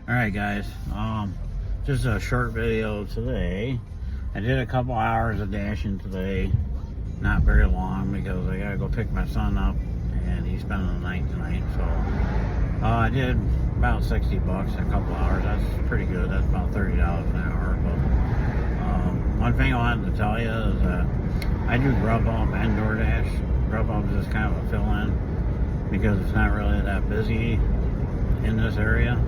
Alright guys, just a short video today. I did a couple hours of dashing today, not very long because I gotta go pick my son up and he's spending the night tonight. So I did about 60 bucks in a couple hours. That's pretty good. That's about $30 an hour. But one thing I wanted to tell you is that I do Grubhub and DoorDash. Grubhub is just kind of a fill-in because it's not really that busy in this area.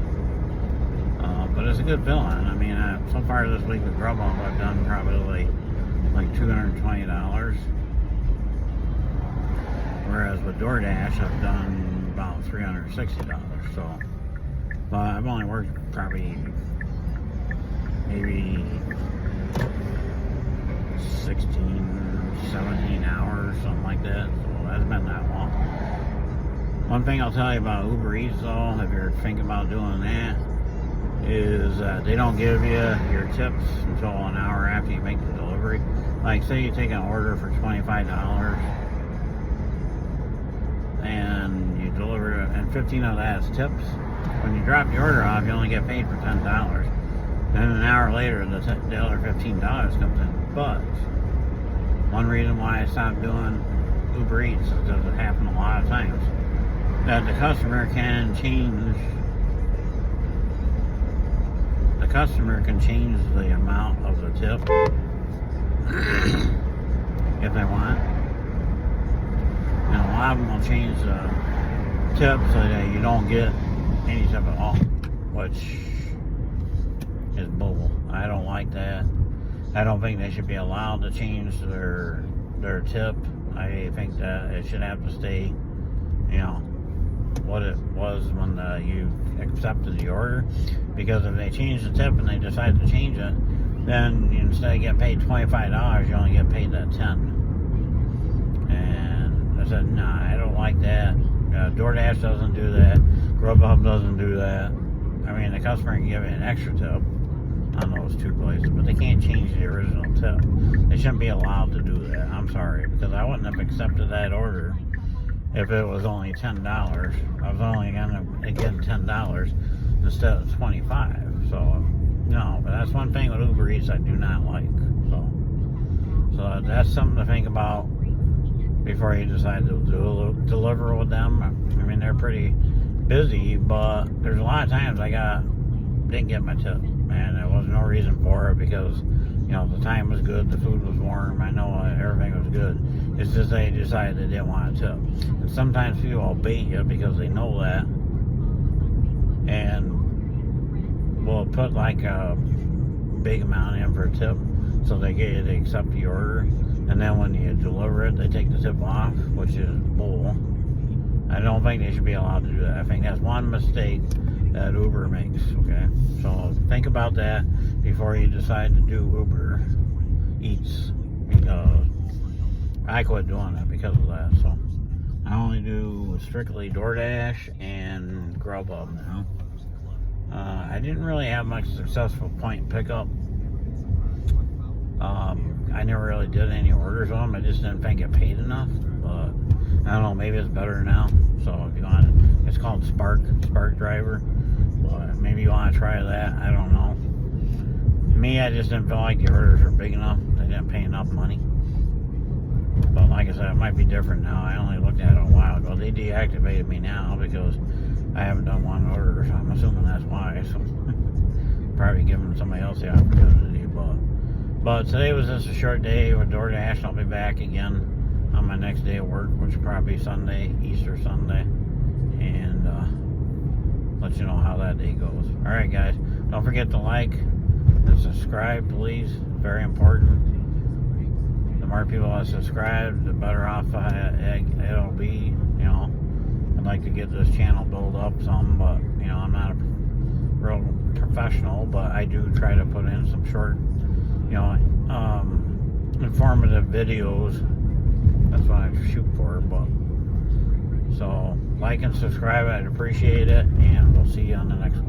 But it's a good fill-in. I mean, so far this week with Grubhub, I've done probably like $220. Whereas with DoorDash, I've done about $360. So, but I've only worked probably maybe 16, 17 hours, something like that. So that's been that long. One thing I'll tell you about Uber Eats though, if you're thinking about doing that, is they don't give you your tips until an hour after you make the delivery. Like say you take an order for $25 and you deliver it, and 15 of that is tips. When you drop the order off, you only get paid for $10. Then an hour later, the other $15 comes in. But one reason why I stopped doing Uber Eats is because it happened a lot of times that the customer can change the amount of the tip if they want. And a lot of them will change the tip so that you don't get any tip at all, which is bull. I don't like that. I don't think they should be allowed to change their tip. I think that it should have to stay, what it was when you accepted the order. Because if they change the tip and they decide to change it, then instead of getting paid $25, you only get paid that $10. And I said, nah, I don't like that. DoorDash doesn't do that. Grubhub doesn't do that. I mean, the customer can give you an extra tip on those two places, but they can't change the original tip. They shouldn't be allowed to do that. I'm sorry, because I wouldn't have accepted that order if it was only $10. I was only going to get $10 instead of $25. So, no, but that's one thing with Uber Eats I do not like. So that's something to think about before you decide to deliver with them. I mean, they're pretty busy, but there's a lot of times I didn't get my tip, and there was no reason for it because the time was good, the food was warm, I know everything was good. It's just they decided they didn't want a tip. And sometimes people will bait you because they know that, and will put like a big amount in for a tip so they get you to accept the order, and then when you deliver it, they take the tip off, which is bull. I don't think they should be allowed to do that. I think that's one mistake that Uber makes, okay? So think about that before you decide to do Uber Eats, because I quit doing it because of that. So I only do strictly DoorDash and Grubhub now. I didn't really have much successful point pickup. I never really did any orders on them. I just didn't think it paid enough, but I don't know, maybe it's better now. So if you want it, it's called Spark Driver. But maybe you want to try that. I don't know. Me, I just didn't feel like the orders were big enough. They didn't pay enough money. But like I said, it might be different now. I only looked at it a while ago. They deactivated me now because I haven't done one order, so I'm assuming that's why. So probably giving somebody else the opportunity. But today was just a short day with DoorDash. I'll be back again on my next day of work, which will probably be Sunday, Easter Sunday, and let you know how that day goes. All right, guys, don't forget to like and subscribe, please. Very important. The more people that subscribe, the better off it'll be. I'd like to get this channel built up some, but I'm not a real professional, but I do try to put in some short, informative videos. That's what I shoot for. But so like and subscribe, I'd appreciate it, and we'll see you on the next one.